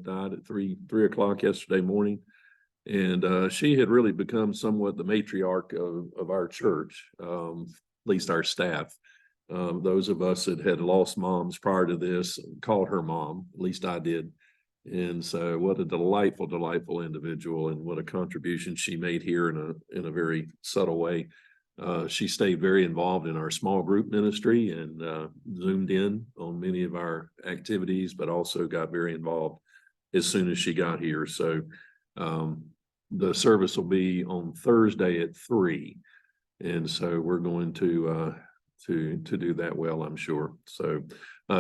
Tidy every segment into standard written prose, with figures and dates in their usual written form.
that died at 3 o'clock yesterday morning. And she had really become somewhat the matriarch of our church, at least our staff. Those of us that had lost moms prior to this called her mom, at least I did. And so what a delightful, delightful individual, and what a contribution she made here in a very subtle way. She stayed very involved in our small group ministry and zoomed in on many of our activities, but also got very involved as soon as she got here. So the service will be on Thursday at 3. And so we're going to do that well, I'm sure. So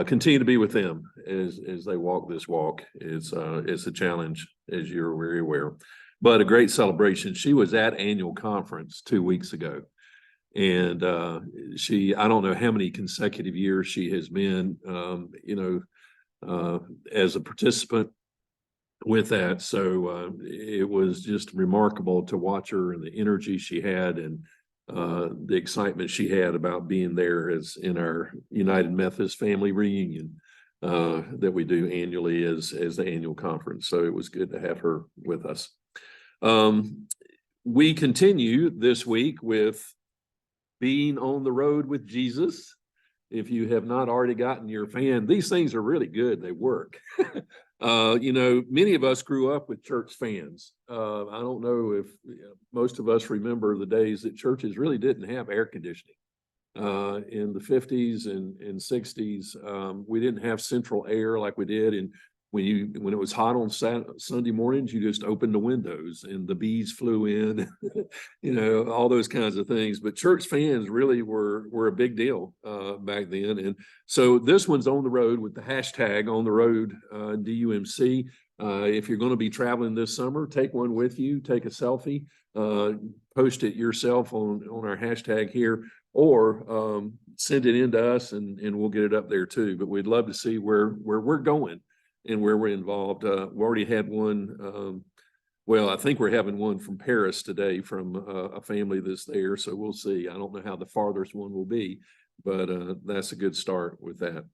continue to be with them as they walk this walk. It's a challenge, as you're very aware, but a great celebration. She was at annual conference 2 weeks ago. And I don't know how many consecutive years she has been, as a participant with that. So it was just remarkable to watch her and the energy she had, and the excitement she had about being there as in our United Methodist family reunion that we do annually as the annual conference. So it was good to have her with us. We continue this week with being on the road with Jesus. If you have not already gotten your fan, these things are really good. They work. Many of us grew up with church fans. I don't know if most of us remember the days that churches really didn't have air conditioning. In the 50s and 60s, we didn't have central air like we did. And when it was hot on Sunday mornings, you just opened the windows and the bees flew in, all those kinds of things. But church fans really were a big deal back then. And so this one's on the road with the hashtag on the road DUMC. If you're going to be traveling this summer, take one with you, take a selfie, post it yourself on our hashtag here, or send it in to us and we'll get it up there too. But we'd love to see where we're going and where we're involved. We already had one. I think we're having one from Paris today from a family that's there. So we'll see. I don't know how the farthest one will be, but that's a good start with that.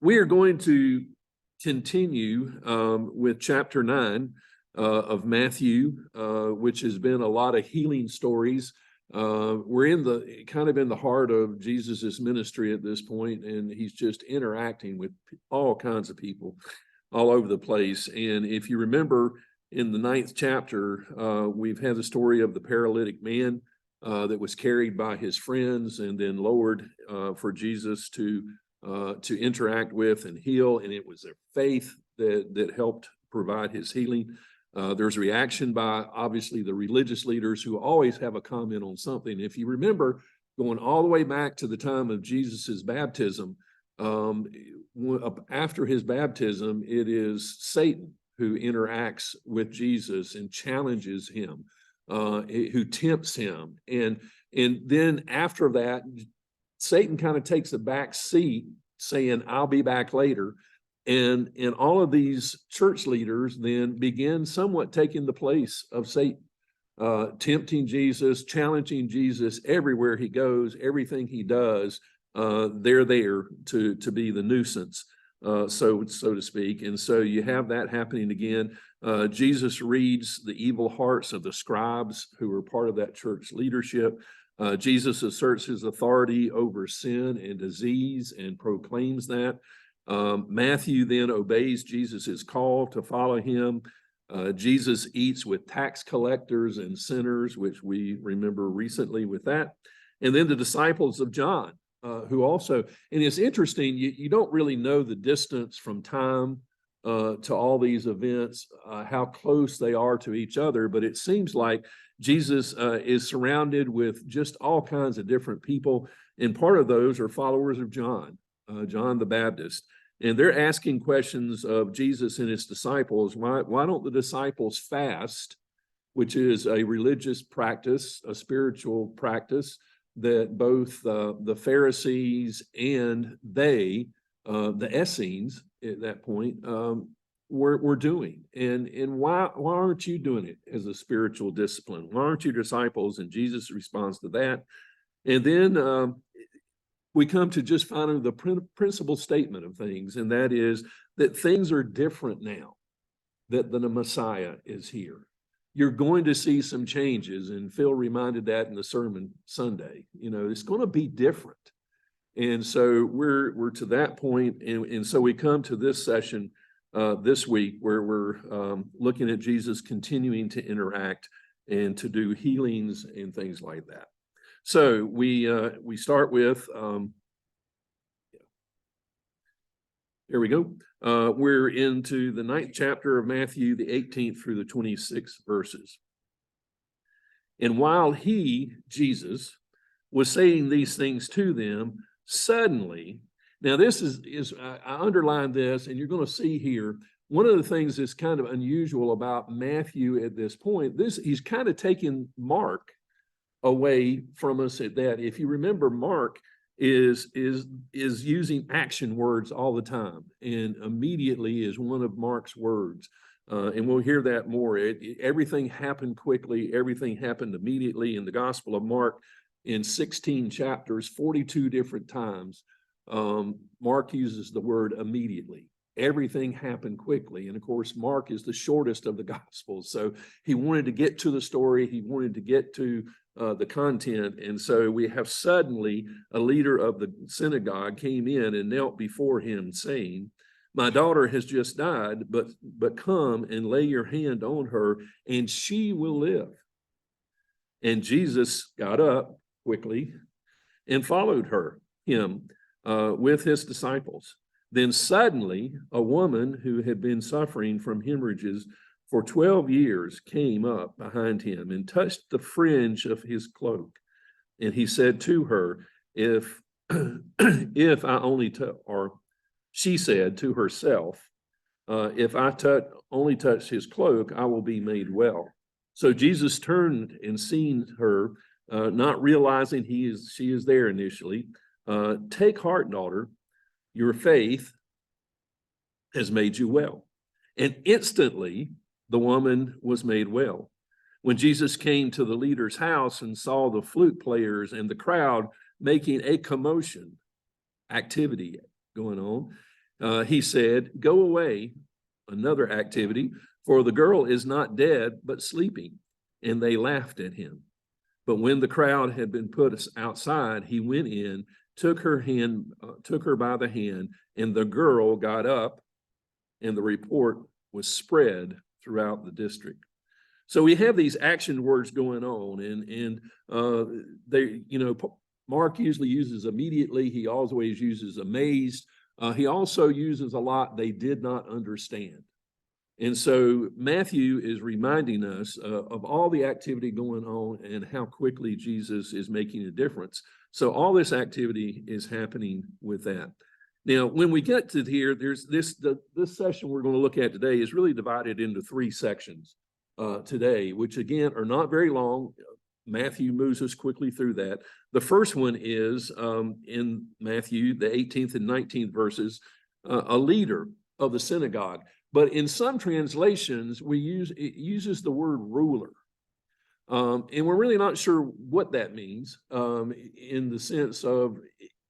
We are going to continue with chapter 9 of Matthew, which has been a lot of healing stories. We're in the heart of Jesus's ministry at this point, and he's just interacting with all kinds of people all over the place. And if you remember in the 9th chapter, we've had the story of the paralytic man that was carried by his friends and then lowered for Jesus to interact with and heal. And it was their faith that helped provide his healing. There's a reaction by obviously the religious leaders who always have a comment on something. If you remember going all the way back to the time of Jesus's baptism, after his baptism, it is Satan who interacts with Jesus and challenges him, who tempts him. And then after that, Satan kind of takes a back seat saying, I'll be back later. And all of these church leaders then begin somewhat taking the place of Satan, tempting Jesus, challenging Jesus everywhere he goes, everything he does. They're there to be the nuisance, so to speak. And so you have that happening again. Jesus reads the evil hearts of the scribes who were part of that church leadership. Jesus asserts his authority over sin and disease and proclaims that. Matthew then obeys Jesus's call to follow him. Jesus eats with tax collectors and sinners, which we remember recently with that. And then the disciples of John, who also, and it's interesting, you don't really know the distance from time to all these events, how close they are to each other, but it seems like Jesus is surrounded with just all kinds of different people, and part of those are followers of John the Baptist. And they're asking questions of Jesus and his disciples. Why don't the disciples fast, which is a religious practice, a spiritual practice that both the Pharisees and the Essenes at that point were doing. And why aren't you doing it as a spiritual discipline? Why aren't you disciples? And Jesus responds to that. And then we come to just finally the principal statement of things, and that is that things are different now that the Messiah is here. You're going to see some changes, and Phil reminded that in the sermon Sunday. It's going to be different. And so we're to that point, and so we come to this session this week where we're looking at Jesus continuing to interact and to do healings and things like that. So we start with here we go. We're into the 9th chapter of Matthew, the 18th through the 26th verses. And while he, Jesus, was saying these things to them, suddenly, now this is I underlined this, and you're going to see here, one of the things that's kind of unusual about Matthew at this point, he's kind of taking Mark away from us at that. If you remember, Mark is using action words all the time, and immediately is one of Mark's words. And we'll hear that more. Everything happened quickly. Everything happened immediately in the Gospel of Mark. In 16 chapters, 42 different times, Mark uses the word immediately. Everything happened quickly. And of course, Mark is the shortest of the Gospels. So he wanted to get to the story. He wanted to get to the content. And so we have suddenly a leader of the synagogue came in and knelt before him, saying, "My daughter has just died, but come and lay your hand on her, and she will live." And Jesus got up quickly and followed him with his disciples. Then suddenly a woman who had been suffering from hemorrhages for 12 years came up behind him and touched the fringe of his cloak. And he said to her, if I only or she said to herself, if I only touch his cloak, I will be made well. So Jesus turned and seen her, not realizing she is there initially. Take heart, daughter, your faith has made you well. And instantly the woman was made well. When Jesus came to the leader's house and saw the flute players and the crowd making a commotion, activity going on, he said, "Go away," another activity, "for the girl is not dead, but sleeping." And they laughed at him. But when the crowd had been put outside, he went in, took her by the hand, and the girl got up, and the report was spread throughout the district. So we have these action words going on, and they, Mark usually uses immediately. He always uses amazed. He also uses a lot, they did not understand. And so Matthew is reminding us of all the activity going on and how quickly Jesus is making a difference. So all this activity is happening with that. Now, when we get to here, there's this session we're going to look at today is really divided into 3 sections today, which again are not very long. Matthew moves us quickly through that. The first one is in Matthew, the 18th and 19th verses, a leader of the synagogue. But in some translations, it uses the word ruler. And we're really not sure what that means in the sense of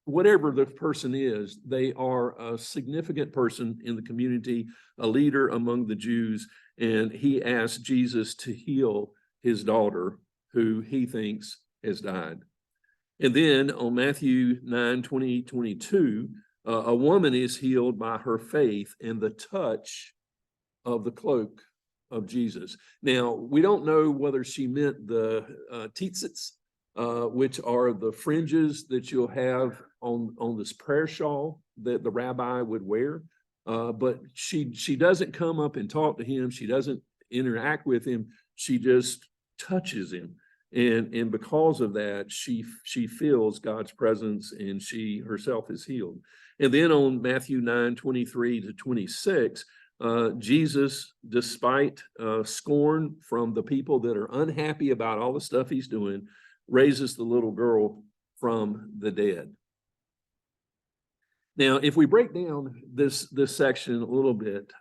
whatever the person is, they are a significant person in the community, a leader among the Jews, and he asked Jesus to heal his daughter, who he thinks has died. And then on Matthew 9:20-22, a woman is healed by her faith and the touch of the cloak of Jesus. Now, we don't know whether she meant the tzitzits, which are the fringes that you'll have on this prayer shawl that the rabbi would wear. But she doesn't come up and talk to him. She doesn't interact with him. She just touches him. And because of that, she feels God's presence, and she herself is healed. And then on Matthew 9:23-26, Jesus, despite scorn from the people that are unhappy about all the stuff he's doing, raises the little girl from the dead. Now, if we break down this section a little bit,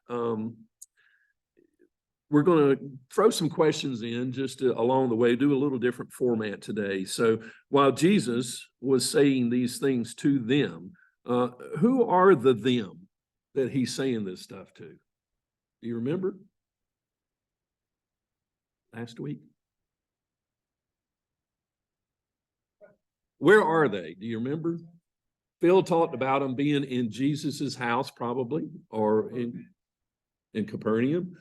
we're going to throw some questions in just along the way, do a little different format today. So while Jesus was saying these things to them, who are the them that he's saying this stuff to? Do you remember? Last week? Where are they? Do you remember? Phil talked about them being in Jesus's house, probably, or in Capernaum,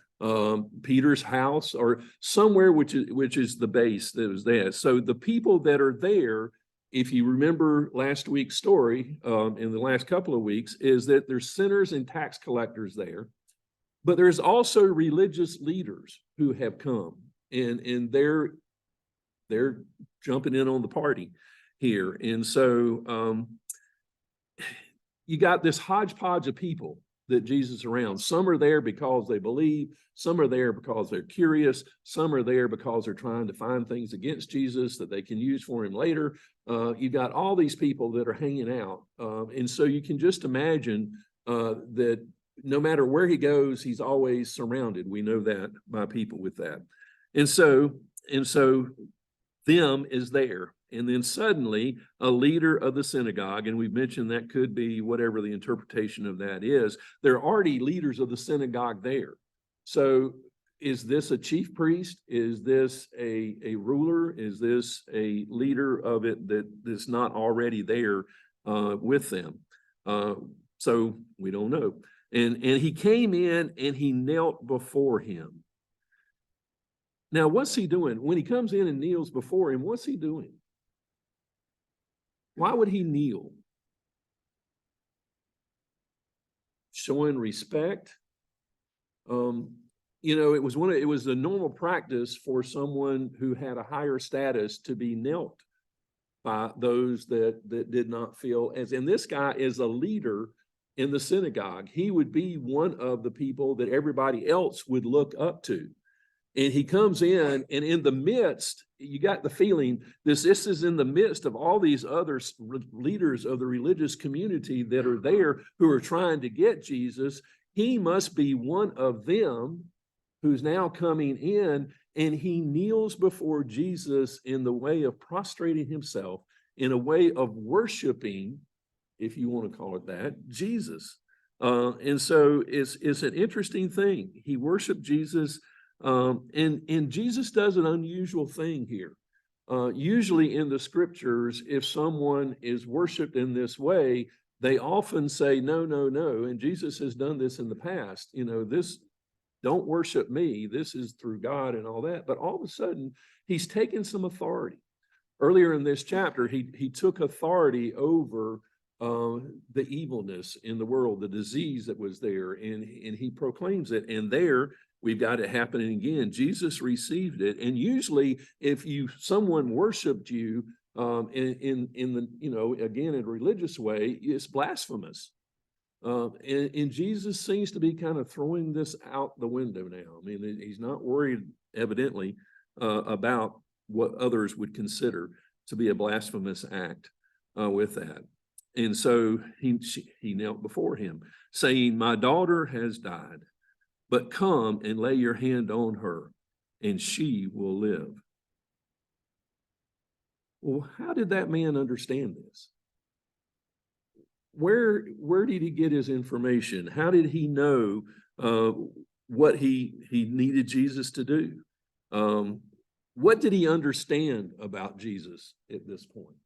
Peter's house, or somewhere which is the base that was there. So the people that are there, if you remember last week's story, in the last couple of weeks, is that there's sinners and tax collectors there, but there's also religious leaders who have come, and they're jumping in on the party here. And so you got this hodgepodge of people that Jesus is around. Some are there because they believe, some are there because they're curious, some are there because they're trying to find things against Jesus that they can use for him later. You got all these people that are hanging out. And so you can just imagine that no matter where he goes, he's always surrounded. We know that by people with that. And so them is there. And then suddenly a leader of the synagogue, and we've mentioned that could be whatever the interpretation of that is, there are already leaders of the synagogue there. So is this a chief priest? Is this a ruler? Is this a leader of it that's not already there with them? So we don't know. And he came in and he knelt before him. Now, what's he doing? When he comes in and kneels before him, what's he doing? Why would he kneel? Showing respect. It was the normal practice for someone who had a higher status to be knelt by those that did not feel as, and this guy is a leader in the synagogue. He would be one of the people that everybody else would look up to. And he comes in, and in the midst, you got the feeling this is in the midst of all these other leaders of the religious community that are there who are trying to get Jesus. He must be one of them who's now coming in, and he kneels before Jesus in the way of prostrating himself, in a way of worshiping, if you want to call it that, Jesus. And so it's an interesting thing. He worshiped Jesus. And Jesus does an unusual thing here. Usually in the scriptures, if someone is worshiped in this way, they often say, no, no, no. And Jesus has done this in the past. This, don't worship me. This is through God and all that. But all of a sudden, he's taken some authority. Earlier in this chapter, he took authority over the evilness in the world, the disease that was there, and he proclaims it. And there, we've got it happening again. Jesus received it, and usually, if someone worshipped you in the again in a religious way, it's blasphemous. And Jesus seems to be kind of throwing this out the window now. I mean, he's not worried, evidently, about what others would consider to be a blasphemous act with that. And so he knelt before him, saying, "My daughter has died, but come and lay your hand on her, and she will live." Well, how did that man understand this? Where did he get his information? How did he know what he needed Jesus to do? What did he understand about Jesus at this point?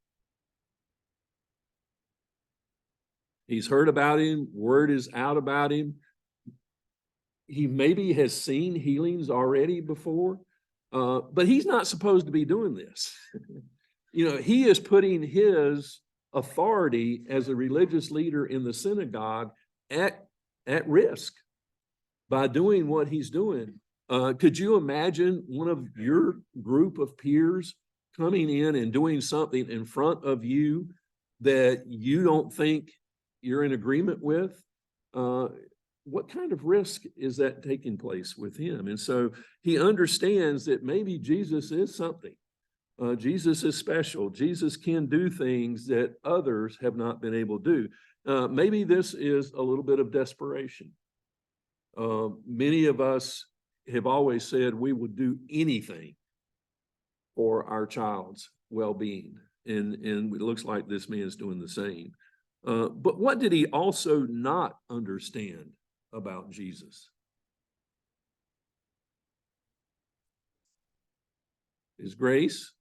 He's heard about him. Word is out about him. He maybe has seen healings already before, but he's not supposed to be doing this. He is putting his authority as a religious leader in the synagogue at risk by doing what he's doing. Could you imagine one of your group of peers coming in and doing something in front of you that you don't think you're in agreement with? What kind of risk is that taking place with him? And so he understands that maybe Jesus is something. Jesus is special. Jesus can do things that others have not been able to do. Maybe this is a little bit of desperation. Many of us have always said we would do anything for our child's well-being. And it looks like this man is doing the same. But what did he also not understand about Jesus? His grace.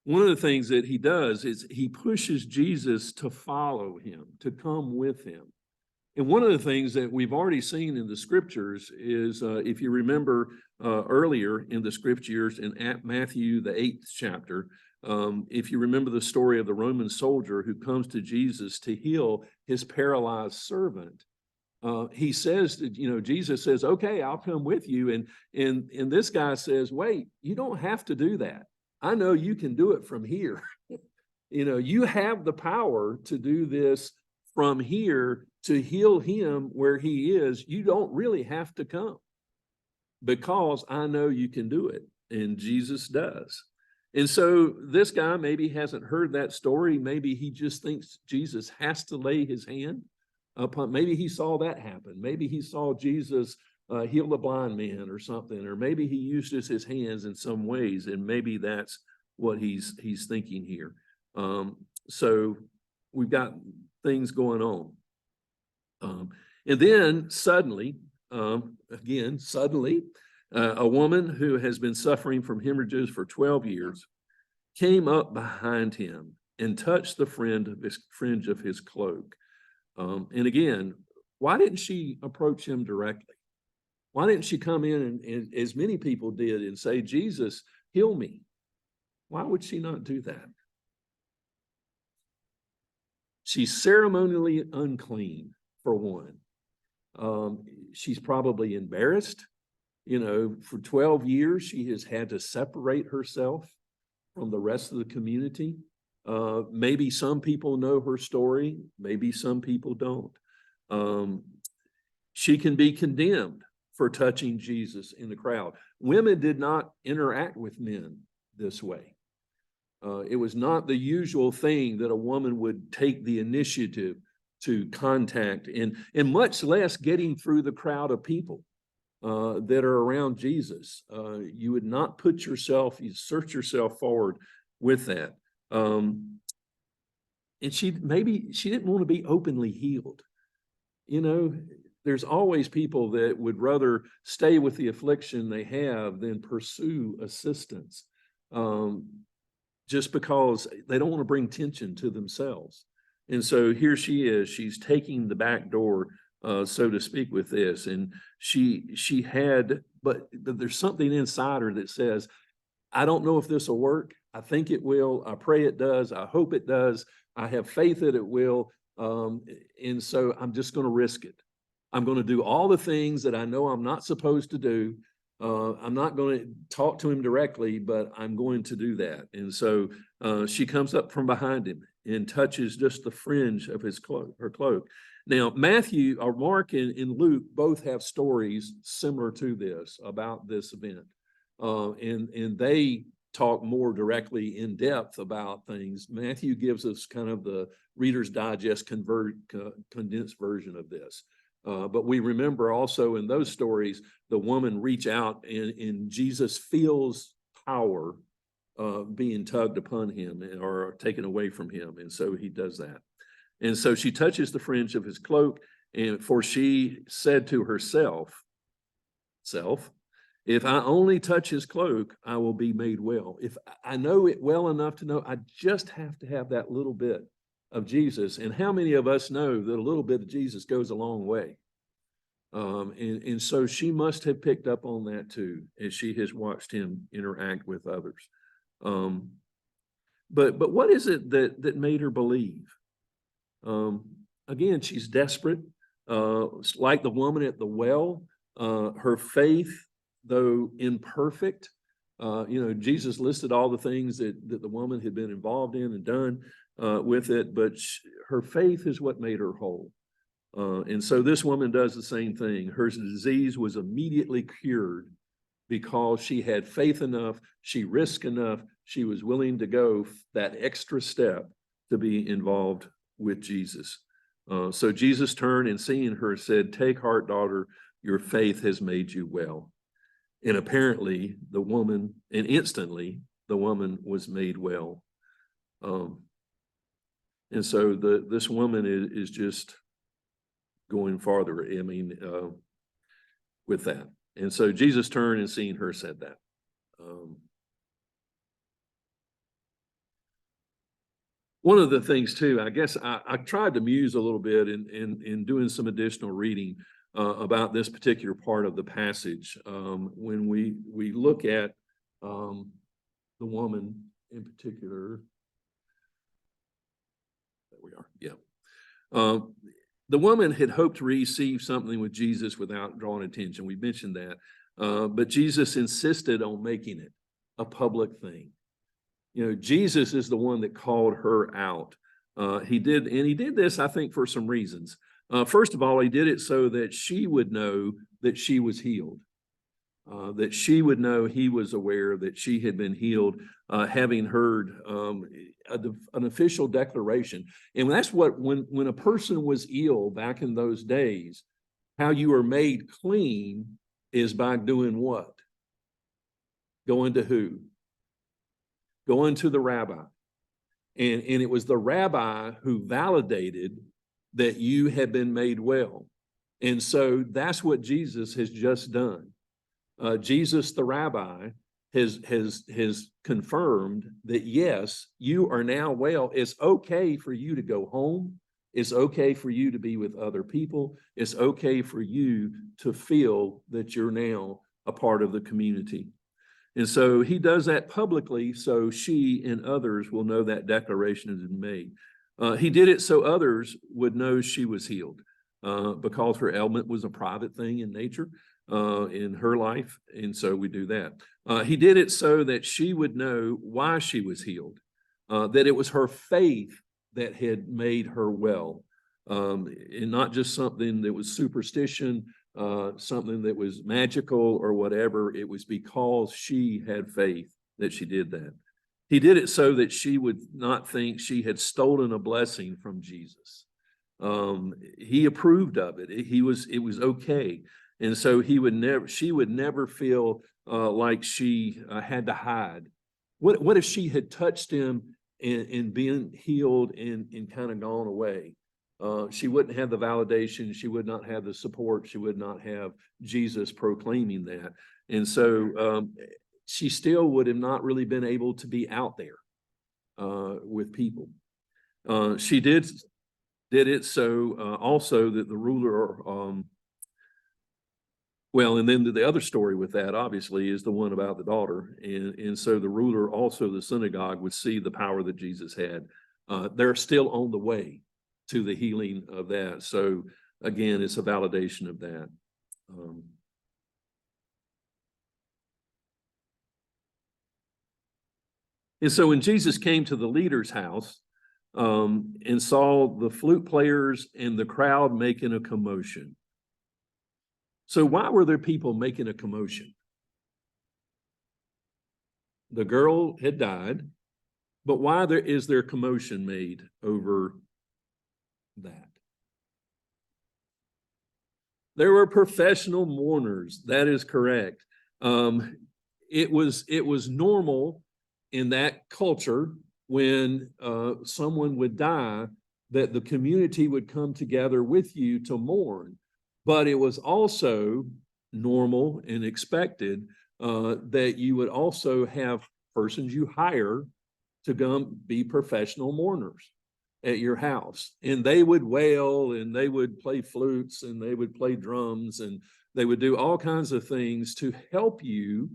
One of the things that he does is he pushes Jesus to follow him, to come with him. And one of the things that we've already seen in the scriptures is, if you remember earlier in the scriptures in Matthew, the 8th chapter, if you remember the story of the Roman soldier who comes to Jesus to heal his paralyzed servant, he says, Jesus says, okay, I'll come with you. And this guy says, wait, you don't have to do that. I know you can do it from here. You have the power to do this from here to heal him where he is. You don't really have to come because I know you can do it. And Jesus does. And so this guy maybe hasn't heard that story. Maybe he just thinks Jesus has to lay his hand upon. Maybe he saw that happen. Maybe he saw Jesus heal a blind man or something, or maybe he uses his hands in some ways, and maybe that's what he's thinking here. So we've got things going on. And then suddenly, a woman who has been suffering from hemorrhages for 12 years came up behind him and touched the fringe of his cloak. And again, why didn't she approach him directly? Why didn't she come in and as many people did and say, Jesus, heal me? Why would she not do that? She's ceremonially unclean, for one. She's probably embarrassed. For 12 years, she has had to separate herself from the rest of the community. Maybe some people know her story. Maybe some people don't. She can be condemned for touching Jesus in the crowd. Women did not interact with men this way. It was not the usual thing that a woman would take the initiative to contact, and much less getting through the crowd of people that are around Jesus. You would not put yourself, you search yourself forward with that. And she didn't want to be openly healed. There's always people that would rather stay with the affliction they have than pursue assistance, just because they don't want to bring tension to themselves. And so here she is, she's taking the back door, so to speak, with this. And she had, but there's something inside her that says, I don't know if this will work. I think it will. I pray it does. I hope it does. I have faith that it will. And so I'm just going to risk it. I'm going to do all the things that I know I'm not supposed to do. I'm not going to talk to him directly, but I'm going to do that. And so she comes up from behind him and touches just the fringe of her cloak. Now, Matthew or Mark and Luke both have stories similar to this about this event. And they talk more directly in depth about things. Matthew gives us kind of the Reader's Digest condensed version of this. But we remember also in those stories, the woman reach out and Jesus feels power being tugged upon him or taken away from him. And so he does that. And so she touches the fringe of his cloak, and for she said to herself, if I only touch his cloak, I will be made well. If I know it well enough to know I just have to have that little bit of Jesus. And how many of us know that a little bit of Jesus goes a long way? And so she must have picked up on that too, as she has watched him interact with others. But what is it that made her believe? Again, she's desperate. Like the woman at the well, her faith, though imperfect, Jesus listed all the things that the woman had been involved in and done with it, but her faith is what made her whole. And so this woman does the same thing. Her disease was immediately cured because she had faith enough, she risked enough, she was willing to go that extra step to be involved with Jesus. So Jesus turned and seeing her said, "Take heart, daughter, your faith has made you well." And apparently the woman, and instantly the woman was made well. And so this woman is just going farther, I mean, with that. And so Jesus turned and seeing her said that. One of the things too, I guess I tried to muse a little bit in doing some additional reading about this particular part of the passage. When we look at the woman in particular, there we are, yeah. The woman had hoped to receive something with Jesus without drawing attention. We mentioned that. But Jesus insisted on making it a public thing. You know, Jesus is the one that called her out. He did this, I think, for some reasons. First of all, he did it so that she would know that she was healed, that she would know he was aware that she had been healed, having heard an official declaration. And that's what, when a person was ill back in those days, how you were made clean is by doing what? Going to who? Going to the rabbi. And it was the rabbi who validated that you had been made well. And so that's what Jesus has just done. Jesus, the rabbi, has confirmed that, yes, you are now well. It's okay for you to go home. It's okay for you to be with other people. It's okay for you to feel that you're now a part of the community. And so he does that publicly so she and others will know that declaration has been made. He did it so others would know she was healed, because her ailment was a private thing in nature, in her life. And so we do that. He did it so that she would know why she was healed, that it was her faith that had made her well, and not just something that was superstition, something that was magical or whatever. It was because she had faith that she did that. He did it so that she would not think she had stolen a blessing from Jesus. He approved of it. It was okay. And so she would never feel like she had to hide. What if she had touched him and been healed and kind of gone away? She wouldn't have the validation. She would not have the support. She would not have Jesus proclaiming that. And so she still would have not really been able to be out there with people. She did it so also that the ruler, well, and then the other story with that, obviously, is the one about the daughter. And so the ruler, also the synagogue, would see the power that Jesus had. They're still on the way to the healing of that. So again, it's a validation of that. And so when Jesus came to the leader's house and saw the flute players and the crowd making a commotion. So why were there people making a commotion? The girl had died, but why is there commotion made over that? There were professional mourners. That is correct. It was normal in that culture when someone would die that the community would come together with you to mourn. But it was also normal and expected that you would also have persons you hire to come be professional mourners at your house. And they would wail and they would play flutes and they would play drums and they would do all kinds of things to help you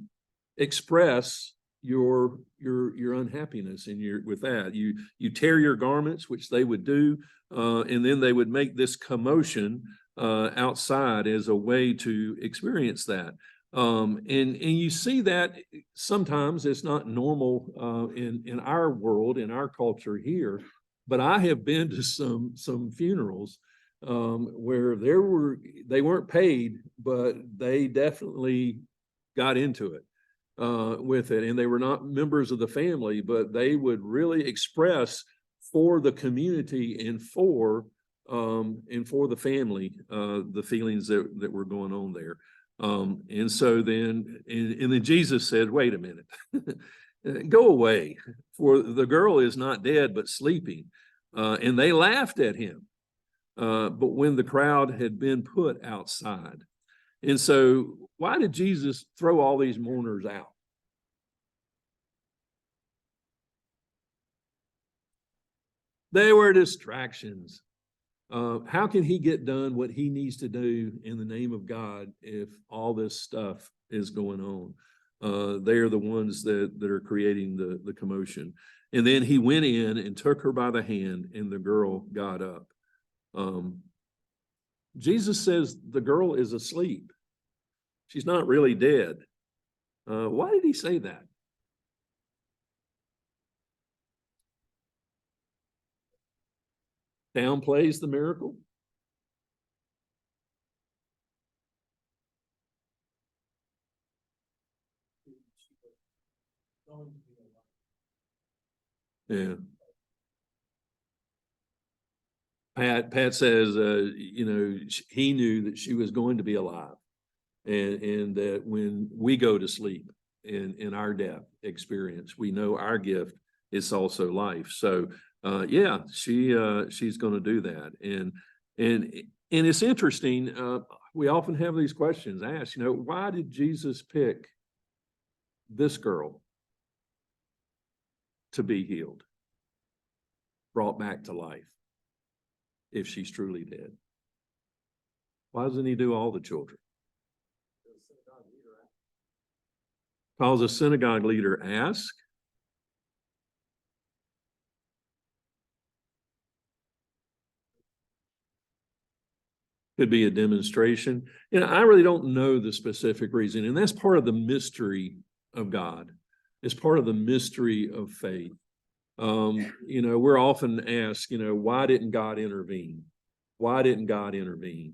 express your unhappiness and with that. You tear your garments, which they would do, and then they would make this commotion outside as a way to experience that. And you see that sometimes it's not normal in our world, in our culture here, but I have been to some funerals where they weren't paid, but they definitely got into it with it, and they were not members of the family, but they would really express for the community and for the family the feelings that were going on there. And so then Jesus said, wait a minute. Go away, for the girl is not dead, but sleeping. And they laughed at him. But when the crowd had been put outside. And so why did Jesus throw all these mourners out? They were distractions. How can he get done what he needs to do in the name of God if all this stuff is going on? They are the ones that are creating the commotion. And then he went in and took her by the hand, and the girl got up. Jesus says the girl is asleep. She's not really dead. Why did he say that? Downplays the miracle? Yeah. Pat says, he knew that she was going to be alive, and that when we go to sleep in our death experience, we know our gift is also life. So, she's going to do that, and it's interesting. We often have these questions asked. Why did Jesus pick this girl to be healed, brought back to life, if she's truly dead? Why doesn't he do all the children? Because a synagogue leader asked. Could be a demonstration. I really don't know the specific reason, and that's part of the mystery of God. It's part of the mystery of faith. We're often asked, why didn't God intervene? Why didn't God intervene?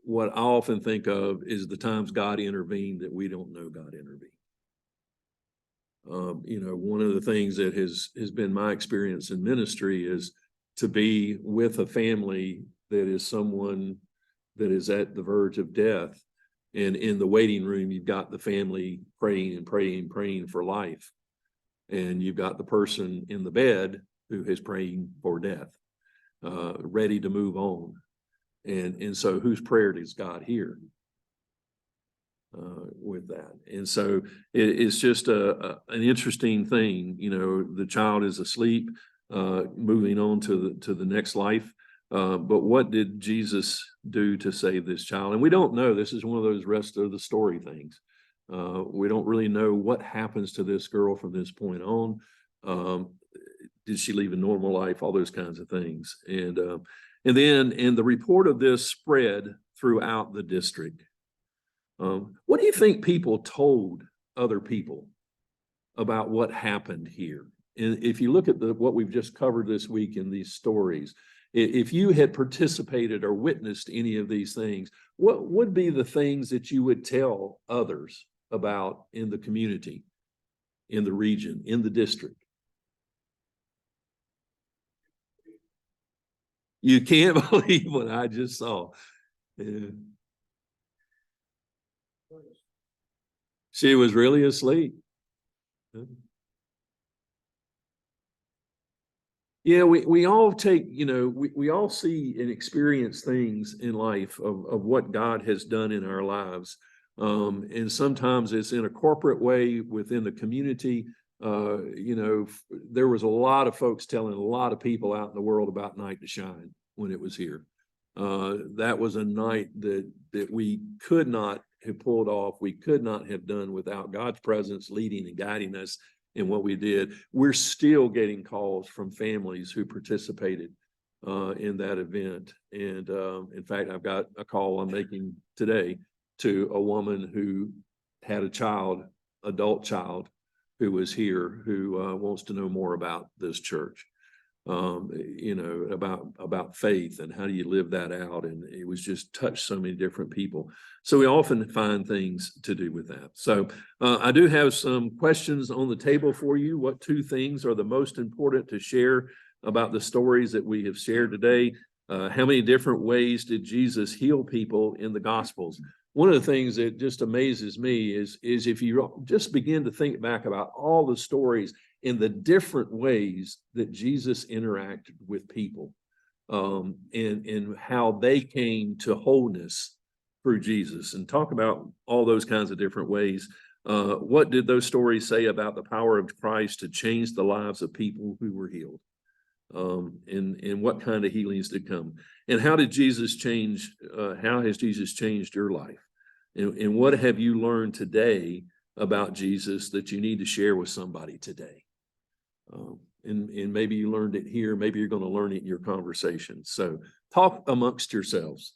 What I often think of is the times God intervened that we don't know God intervened. One of the things that has been my experience in ministry is to be with a family that is someone that is at the verge of death. And in the waiting room, you've got the family praying and praying and praying for life. And you've got the person in the bed who is praying for death, ready to move on. And so whose prayer does God hear with that? And so it's just an interesting thing. The child is asleep, moving on to the next life. But what did Jesus do to save this child? And we don't know. This is one of those rest of the story things. We don't really know what happens to this girl from this point on. Did she leave a normal life? All those kinds of things. And then the report of this spread throughout the district. What do you think people told other people about what happened here? And if you look at what we've just covered this week in these stories, if you had participated or witnessed any of these things, what would be the things that you would tell others about in the community, in the region, in the district? You can't believe what I just saw. Yeah. She was really asleep. Yeah, we all take, we all see and experience things in life of what God has done in our lives. And sometimes it's in a corporate way within the community. There was a lot of folks telling a lot of people out in the world about Night to Shine when it was here. That was a night that we could not have pulled off. We could not have done without God's presence leading and guiding us in what we did. We're still getting calls from families who participated in that event. And in fact, I've got a call I'm making today to a woman who had a child, adult child, who was here, who wants to know more about this church, about faith and how do you live that out. And it was just touched so many different people. So we often find things to do with that. So I do have some questions on the table for you. What two things are the most important to share about the stories that we have shared today? How many different ways did Jesus heal people in the Gospels? one of the things that just amazes me is if you just begin to think back about all the stories in the different ways that Jesus interacted with people, and how they came to wholeness through Jesus, and talk about all those kinds of different ways. What did those stories say about the power of Christ to change the lives of people who were healed? And what kind of healings did come? And how did Jesus change? How has Jesus changed your life? And what have you learned today about Jesus that you need to share with somebody today? And maybe you learned it here. Maybe you're going to learn it in your conversation. So talk amongst yourselves.